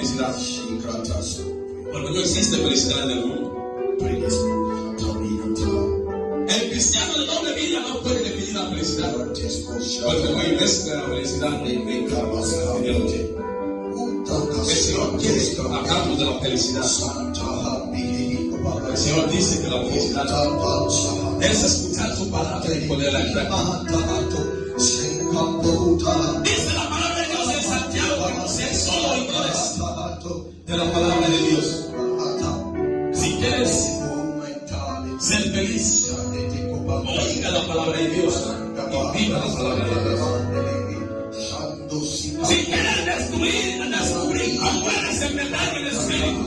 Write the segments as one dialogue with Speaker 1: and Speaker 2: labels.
Speaker 1: felicidad. Porque no existe felicidad en el mundo. El cristiano de doble vida no puede definir la felicidad. Porque no hay mezcla de la felicidad. El Señor quiere que hablamos de la felicidad. El Señor dice que la felicidad es escuchar su palabra y ponerla en práctica. Dice la palabra de Dios en Santiago que no sean solo oidores de la palabra de Dios. Si quieres ser feliz, oiga la palabra de Dios y viva la palabra de Dios. Si quieres descubrir cómo eres en verdad en el espíritu,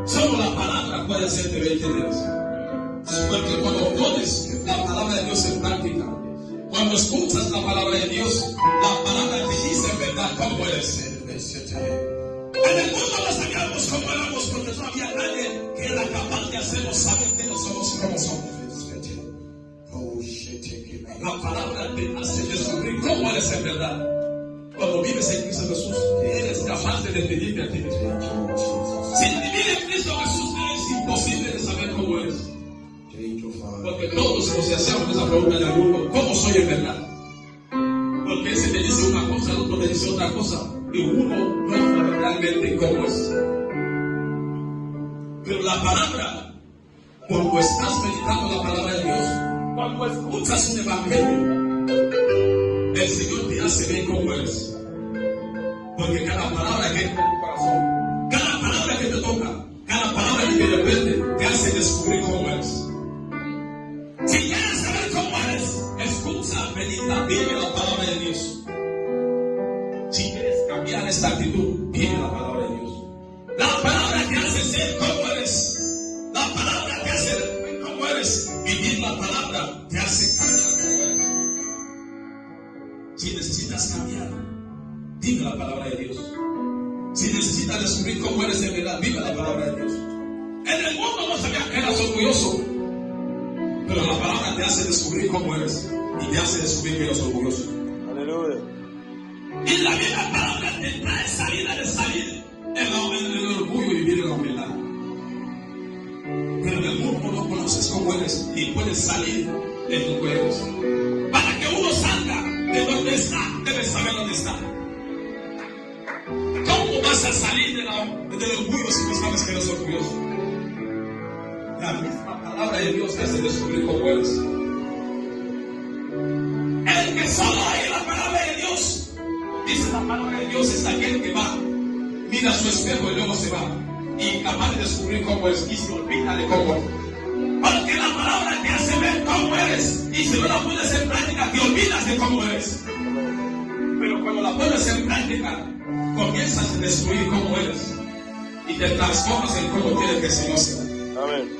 Speaker 1: solo la palabra puede hacerte ver quién eres. Porque cuando pones la palabra de Dios en práctica, cuando escuchas la palabra de Dios, la palabra te dice en verdad cómo eres. En el mundo no sabíamos cómo éramos porque no había nadie que era capaz de hacernos saber que no somos como somos. La palabra te hace descubrir cómo eres en verdad. Cuando vives en Cristo Jesús, eres capaz de definirte a ti mismo. Sin vivir en Cristo Jesús es imposible de saber cómo eres. Porque todos nos hacemos esa pregunta en el mundo: ¿cómo soy en verdad? Porque ese te dice una cosa, el otro te dice otra cosa, y uno no sabe realmente cómo es. Pero la palabra, cuando estás meditando la palabra de Dios, cuando escuchas un evangelio, el Señor te hace ver cómo eres. Porque cada palabra que entra en tu corazón, cada palabra que te toca, cada palabra que de repente te hace descubrir cómo eres. Si quieres saber cómo eres, escucha, medita, vive la palabra de Dios. Si quieres cambiar esta actitud, vive la palabra de Dios. La palabra te hace ser como eres. La palabra te hace ver cómo eres. Vivir la palabra te hace cambiar como eres. Si necesitas cambiar, vive la palabra de Dios. Si necesitas descubrir cómo eres en verdad, vive la palabra de Dios. En el mundo no sabía que eras orgulloso, pero la palabra te hace descubrir cómo eres y te hace descubrir que eres orgulloso.
Speaker 2: Aleluya.
Speaker 1: Y la misma palabra te trae salida de salir en el orgullo y vivir en la humildad. Pero en el mundo no conoces cómo eres y puedes salir en lo que eres. Para que uno salga de donde está, debes saber dónde está. ¿Cómo vas a salir del orgullo si no sabes que eres orgulloso? La misma palabra de Dios te hace descubrir cómo eres. El que solo oye la palabra de Dios, dice la palabra de Dios, es aquel que va, mira su espejo y luego se va, y capaz de descubrir cómo es y se olvida de cómo es. Porque la palabra te hace ver cómo eres, y si no la pones en práctica te olvidas de cómo eres. Pero cuando la pones en práctica, comienzas a descubrir cómo eres y te transformas en cómo quieres que el Señor sea.
Speaker 2: Amén.